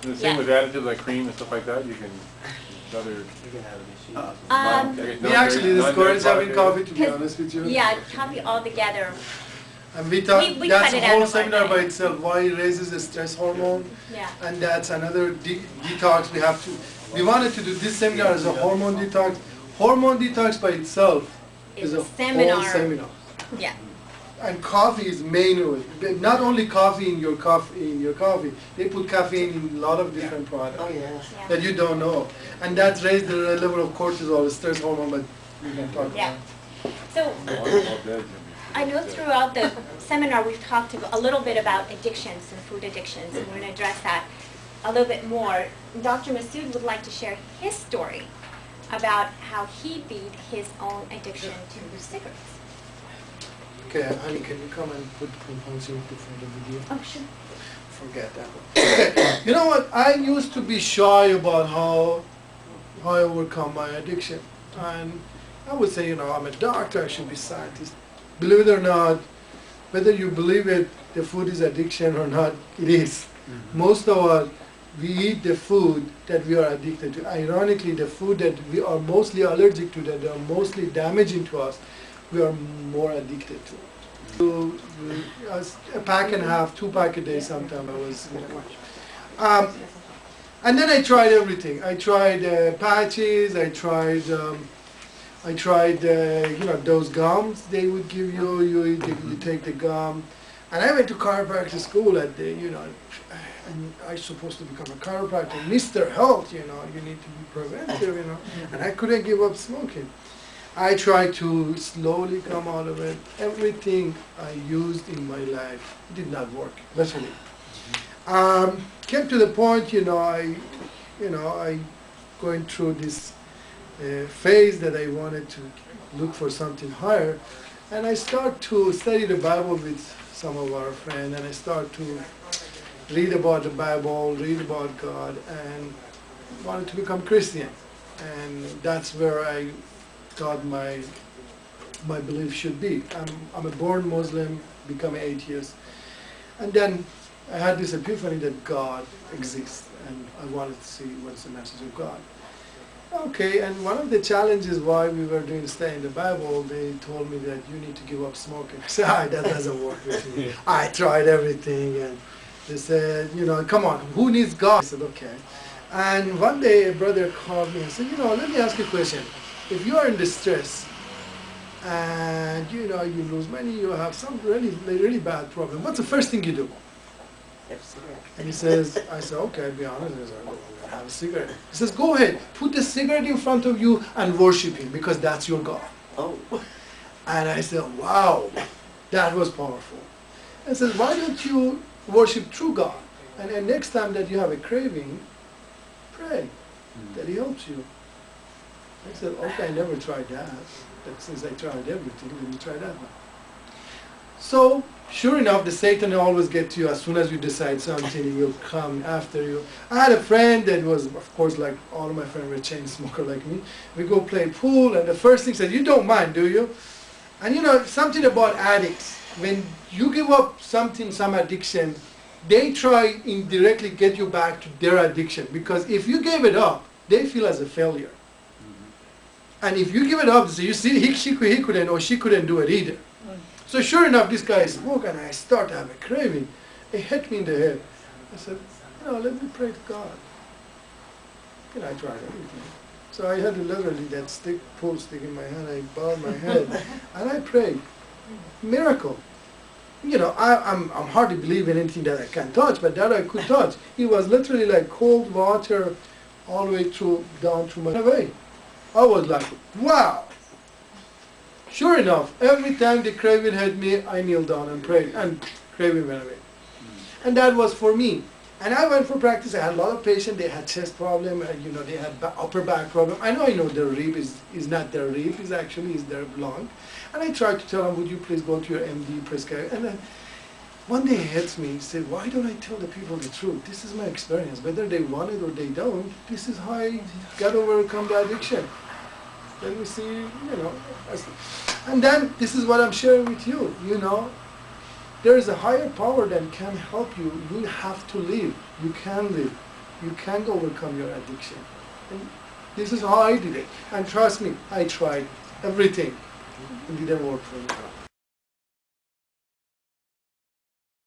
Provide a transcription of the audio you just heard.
And the same with additives like cream and stuff like that. You can other. We actually discourage having coffee, to be honest with you. Yeah, coffee altogether. And we thought we that's cut it a out whole of our seminar by diet. itself. Why it raises the stress hormone, Yeah. and that's another detox. We wanted to do this seminar as a hormone detox. Hormone detox by itself is a seminar. whole seminar. Yeah. And coffee is mainly not only coffee in your coffee. They put caffeine in a lot of different products that you don't know, and that's raised the level of cortisol, stress hormone. But we can talk about. So I know throughout the seminar we've talked a little bit about addictions and food addictions, and we're going to address that a little bit more. Dr. Masood would like to share his story about how he beat his own addiction to cigarettes. Okay, honey, can you come and put the components in front of the video? Oh, sure. Forget that one. Okay. You know what? I used to be shy about how I overcome my addiction. And I would say, you know, I'm a doctor, I should be a scientist. Believe it or not, whether you believe it, the food is addiction or not, it is. Most of us, we eat the food that we are addicted to. Ironically, the food that we are mostly allergic to, that are mostly damaging to us, we are more addicted to. So, a pack and a half, 2 packs a day sometimes I was and then I tried everything. I tried patches, I tried you know, those gums they would give you, you take the gum. And I went to chiropractic school at the, you know, and I was supposed to become a chiropractor, Mr. Health, you know, you need to be preventive, you know, and I couldn't give up smoking. I tried to slowly come out of it. Everything I used in my life did not work, literally. Came to the point, you know, I going through this phase that I wanted to look for something higher, and I start to study the Bible with some of our friends, and I start to read about the Bible, read about God, and wanted to become Christian. And that's where I thought my belief should be. I'm a born Muslim, become an atheist, and then I had this epiphany that God exists, and I wanted to see what's the message of God. Okay, and one of the challenges while we were doing study in the Bible, they told me that you need to give up smoking. I said, that doesn't work with me. I tried everything, and they said, you know, come on, who needs God? I said, okay. And one day a brother called me and said, you know, let me ask you a question. If you are in distress and you know you lose money, you have some really bad problem, what's the first thing you do? And he says, I said, okay, I'll be honest, I said, I have a cigarette. He says, go ahead, put the cigarette in front of you and worship him because that's your God. Oh. And I said, wow, that was powerful. I said, why don't you worship true God? And next time that you have a craving, pray that he helps you. I said, okay, I never tried that. But since I tried everything, let me try that one. So, sure enough, the Satan always gets to you as soon as you decide something, he will come after you. I had a friend that was, of course, like all of my friends were chain smoker like me. We go play pool, and the first thing said, you don't mind, do you? And you know, something about addicts, when you give up something, some addiction, they try indirectly get you back to their addiction. Because if you gave it up, they feel as a failure. And if you give it up, so you see, he couldn't or she couldn't do it either. So sure enough, this guy smoked, and I start to have a craving. It hit me in the head. I said, you know, let me pray to God. And I tried everything. So I had literally that pole stick in my hand. I bowed my head, and I prayed. Miracle. You know, I'm hard to believe in anything that I can touch, but that I could touch. It was literally like cold water all the way through, down through my way. I was like, wow. Sure enough, every time the craving hit me, I kneeled down and prayed, and craving went away. And that was for me. And I went for practice. I had a lot of patients. They had chest problem, you know, they had upper back problem. I know their rib is not their rib, is actually is their lung. And I tried to tell them, would you please go to your MD prescribe? And then one day it hits me, he said, why don't I tell the people the truth? This is my experience. Whether they want it or they don't, this is how I got to overcome the addiction. Then we see, you know, and then this is what I'm sharing with you, you know. There is a higher power that can help you. You have to live. You can live. you can overcome your addiction. And this is how I did it. And trust me, I tried everything. It didn't work for me.